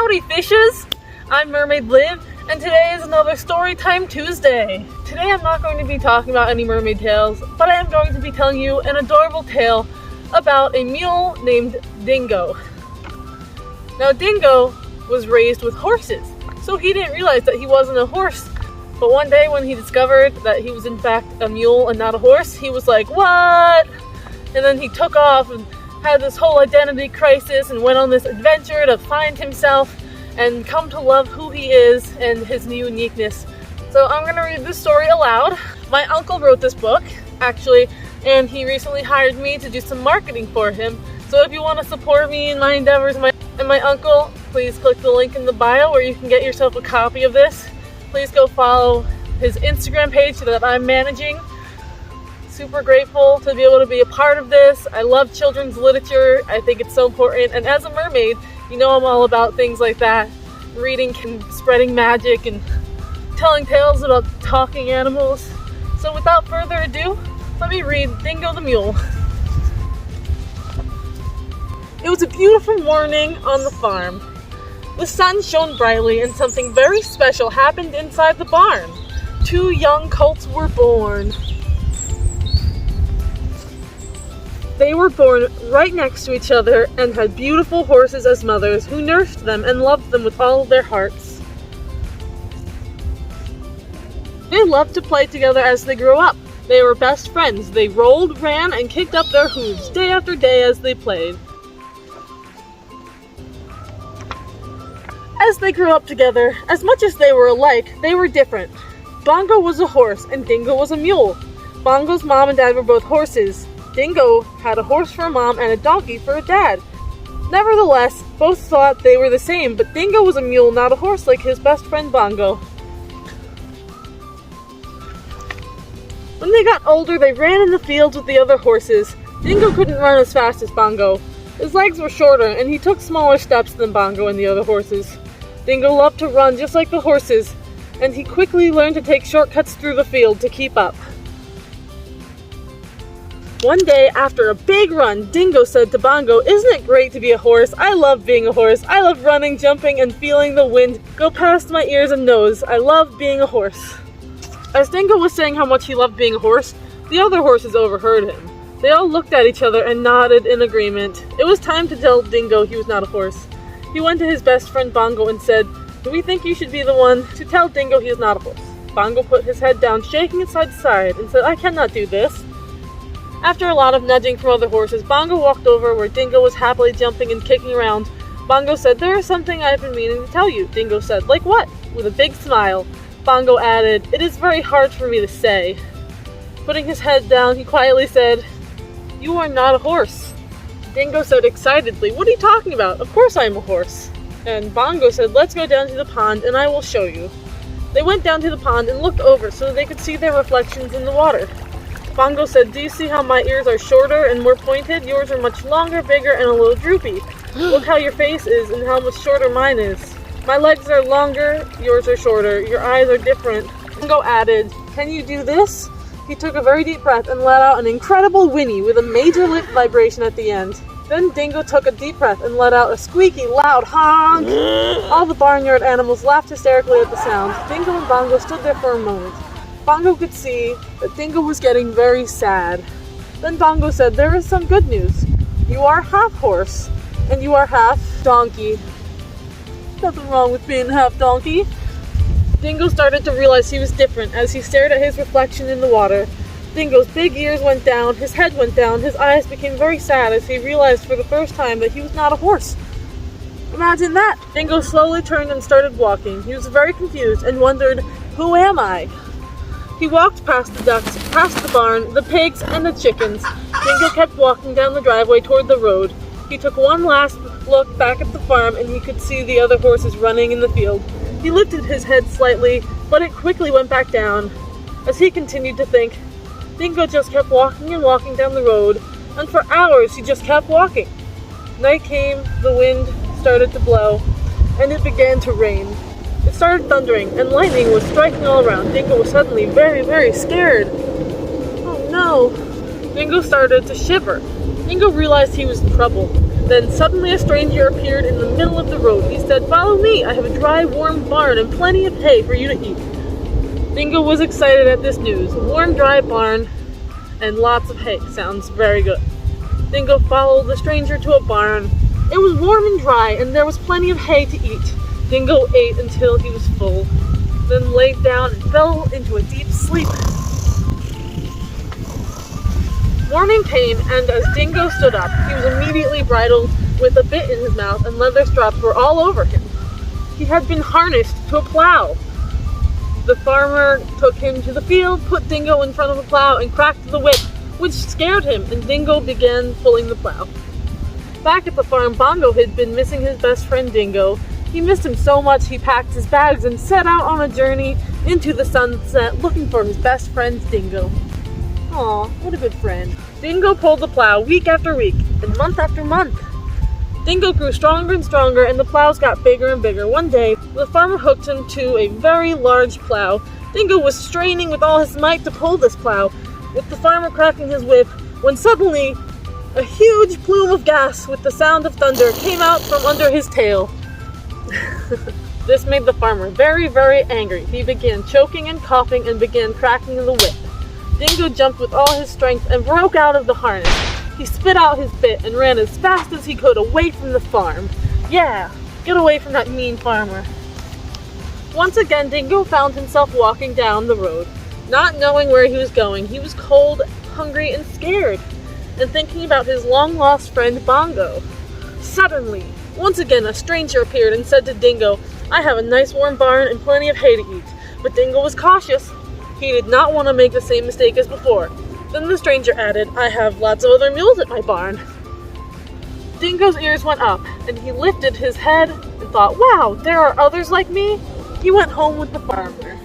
Howdy fishes! I'm Mermaid Liv, and today is another Storytime Tuesday. Today I'm not going to be talking about any mermaid tales, but I am going to be telling you an adorable tale about a mule named Dingo. Now Dingo was raised with horses, so he didn't realize that he wasn't a horse. But one day when he discovered that he was in fact a mule and not a horse, he was like, what? And then he took off and had this whole identity crisis and went on this adventure to find himself and come to love who he is and his new uniqueness. So I'm going to read this story aloud. My uncle wrote this book, actually, and he recently hired me to do some marketing for him. So if you want to support me in my endeavors and my uncle, please click the link in the bio where you can get yourself a copy of this. Please go follow his Instagram page that I'm managing. Super grateful to be able to be a part of this. I love children's literature. I think it's so important. And as a mermaid, you know I'm all about things like that. Reading and spreading magic and telling tales about talking animals. So without further ado, let me read Dingo the Mule. It was a beautiful morning on the farm. The sun shone brightly and something very special happened inside the barn. 2 young colts were born. They were born right next to each other and had beautiful horses as mothers who nursed them and loved them with all of their hearts. They loved to play together as they grew up. They were best friends. They rolled, ran, and kicked up their hooves day after day as they played. As they grew up together, as much as they were alike, they were different. Bongo was a horse and Dingo was a mule. Bongo's mom and dad were both horses. Dingo had a horse for a mom and a donkey for a dad. Nevertheless, both thought they were the same, but Dingo was a mule, not a horse like his best friend Bongo. When they got older, they ran in the fields with the other horses. Dingo couldn't run as fast as Bongo. His legs were shorter, and he took smaller steps than Bongo and the other horses. Dingo loved to run just like the horses, and he quickly learned to take shortcuts through the field to keep up. One day, after a big run, Dingo said to Bongo, "Isn't it great to be a horse? I love being a horse. I love running, jumping, and feeling the wind go past my ears and nose. I love being a horse." As Dingo was saying how much he loved being a horse, the other horses overheard him. They all looked at each other and nodded in agreement. It was time to tell Dingo he was not a horse. He went to his best friend Bongo and said, "Do we think you should be the one to tell Dingo he is not a horse?" Bongo put his head down, shaking it side to side, and said, "I cannot do this." After a lot of nudging from other horses, Bongo walked over where Dingo was happily jumping and kicking around. Bongo said, "There is something I've been meaning to tell you." Dingo said, "Like what?" With a big smile. Bongo added, "It is very hard for me to say." Putting his head down, he quietly said, "You are not a horse." Dingo said excitedly, "What are you talking about? Of course I am a horse." And Bongo said, "Let's go down to the pond and I will show you." They went down to the pond and looked over so they could see their reflections in the water. Bongo said, "Do you see how my ears are shorter and more pointed? Yours are much longer, bigger, and a little droopy. Look how your face is and how much shorter mine is. My legs are longer, yours are shorter. Your eyes are different." Bongo added, "Can you do this?" He took a very deep breath and let out an incredible whinny with a major lip vibration at the end. Then Dingo took a deep breath and let out a squeaky, loud honk. All the barnyard animals laughed hysterically at the sound. Dingo and Bongo stood there for a moment. Bongo could see that Dingo was getting very sad. Then Bongo said, "There is some good news. You are half horse, and you are half donkey." "Nothing wrong with being half donkey." Dingo started to realize he was different as he stared at his reflection in the water. Dingo's big ears went down, his head went down, his eyes became very sad as he realized for the first time that he was not a horse. Imagine that! Dingo slowly turned and started walking. He was very confused and wondered, "Who am I?" He walked past the ducks, past the barn, the pigs, and the chickens. Dingo kept walking down the driveway toward the road. He took one last look back at the farm and he could see the other horses running in the field. He lifted his head slightly, but it quickly went back down. As he continued to think, Dingo just kept walking and walking down the road, and for hours he just kept walking. Night came, the wind started to blow, and it began to rain. It started thundering, and lightning was striking all around. Dingo was suddenly very, very scared. "Oh no!" Dingo started to shiver. Dingo realized he was in trouble. Then suddenly a stranger appeared in the middle of the road. He said, "Follow me, I have a dry, warm barn and plenty of hay for you to eat." Dingo was excited at this news. A warm, dry barn and lots of hay. Sounds very good. Dingo followed the stranger to a barn. It was warm and dry, and there was plenty of hay to eat. Dingo ate until he was full, then laid down and fell into a deep sleep. Morning came, and as Dingo stood up, he was immediately bridled with a bit in his mouth, and leather straps were all over him. He had been harnessed to a plow. The farmer took him to the field, put Dingo in front of the plow, and cracked the whip, which scared him, and Dingo began pulling the plow. Back at the farm, Bongo had been missing his best friend Dingo. He missed him so much he packed his bags and set out on a journey into the sunset looking for his best friend Dingo. Aw, what a good friend. Dingo pulled the plow week after week and month after month. Dingo grew stronger and stronger, and the plows got bigger and bigger. One day, the farmer hooked him to a very large plow. Dingo was straining with all his might to pull this plow, with the farmer cracking his whip, when suddenly a huge plume of gas with the sound of thunder came out from under his tail. This made the farmer very, very angry. He began choking and coughing and began cracking the whip. Dingo jumped with all his strength and broke out of the harness. He spit out his bit and ran as fast as he could away from the farm. Yeah, get away from that mean farmer. Once again, Dingo found himself walking down the road, not knowing where he was going. He was cold, hungry, and scared, and thinking about his long-lost friend Bongo. Suddenly, once again, a stranger appeared and said to Dingo, "I have a nice warm barn and plenty of hay to eat." But Dingo was cautious. He did not want to make the same mistake as before. Then the stranger added, "I have lots of other mules at my barn." Dingo's ears went up, and he lifted his head and thought, "Wow, there are others like me?" He went home with the farmer.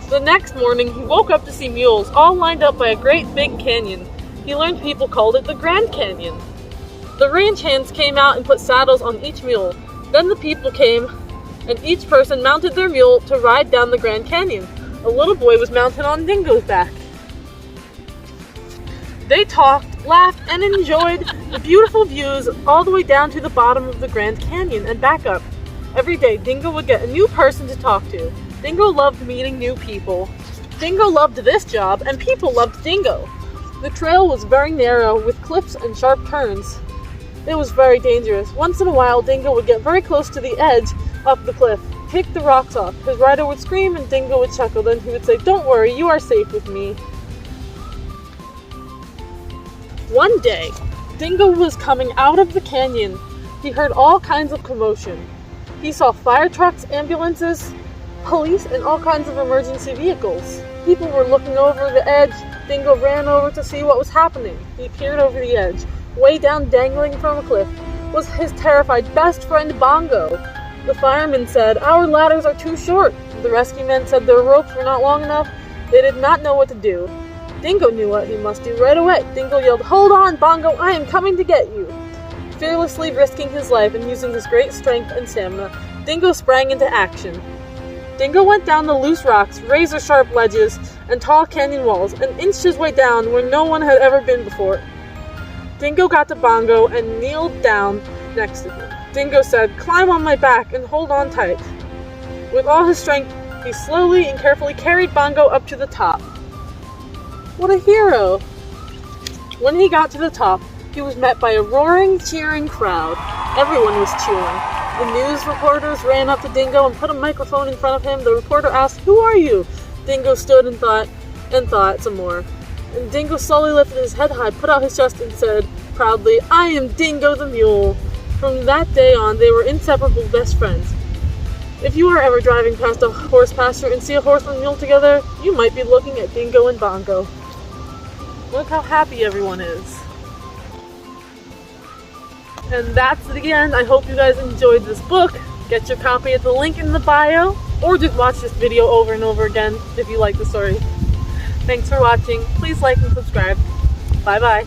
The next morning, he woke up to see mules all lined up by a great big canyon. He learned people called it the Grand Canyon. The ranch hands came out and put saddles on each mule. Then the people came, and each person mounted their mule to ride down the Grand Canyon. A little boy was mounted on Dingo's back. They talked, laughed, and enjoyed the beautiful views all the way down to the bottom of the Grand Canyon and back up. Every day, Dingo would get a new person to talk to. Dingo loved meeting new people. Dingo loved this job, and people loved Dingo. The trail was very narrow, with cliffs and sharp turns. It was very dangerous. Once in a while, Dingo would get very close to the edge of the cliff, kick the rocks off. His rider would scream, and Dingo would chuckle. Then he would say, "Don't worry, you are safe with me." One day, Dingo was coming out of the canyon. He heard all kinds of commotion. He saw fire trucks, ambulances, police, and all kinds of emergency vehicles. People were looking over the edge. Dingo ran over to see what was happening. He peered over the edge. Way down, dangling from a cliff, was his terrified best friend Bongo. The firemen said, "Our ladders are too short." The rescue men said their ropes were not long enough. They did not know what to do. Dingo knew what he must do right away. Dingo yelled, "Hold on, Bongo, I am coming to get you." Fearlessly risking his life and using his great strength and stamina, Dingo sprang into action. Dingo went down the loose rocks, razor-sharp ledges, and tall canyon walls, and inched his way down where no one had ever been before. Dingo got to Bongo and kneeled down next to him. Dingo said, "Climb on my back and hold on tight." With all his strength, he slowly and carefully carried Bongo up to the top. What a hero! When he got to the top, he was met by a roaring, cheering crowd. Everyone was cheering. The news reporters ran up to Dingo and put a microphone in front of him. The reporter asked, "Who are you?" Dingo stood and thought some more. And Dingo slowly lifted his head high, put out his chest, and said proudly, "I am Dingo the Mule." From that day on, they were inseparable best friends. If you are ever driving past a horse pasture and see a horse and mule together, you might be looking at Dingo and Bongo. Look how happy everyone is. And that's it again. I hope you guys enjoyed this book. Get your copy at the link in the bio, or just watch this video over and over again if you like the story. Thanks for watching. Please like and subscribe. Bye bye.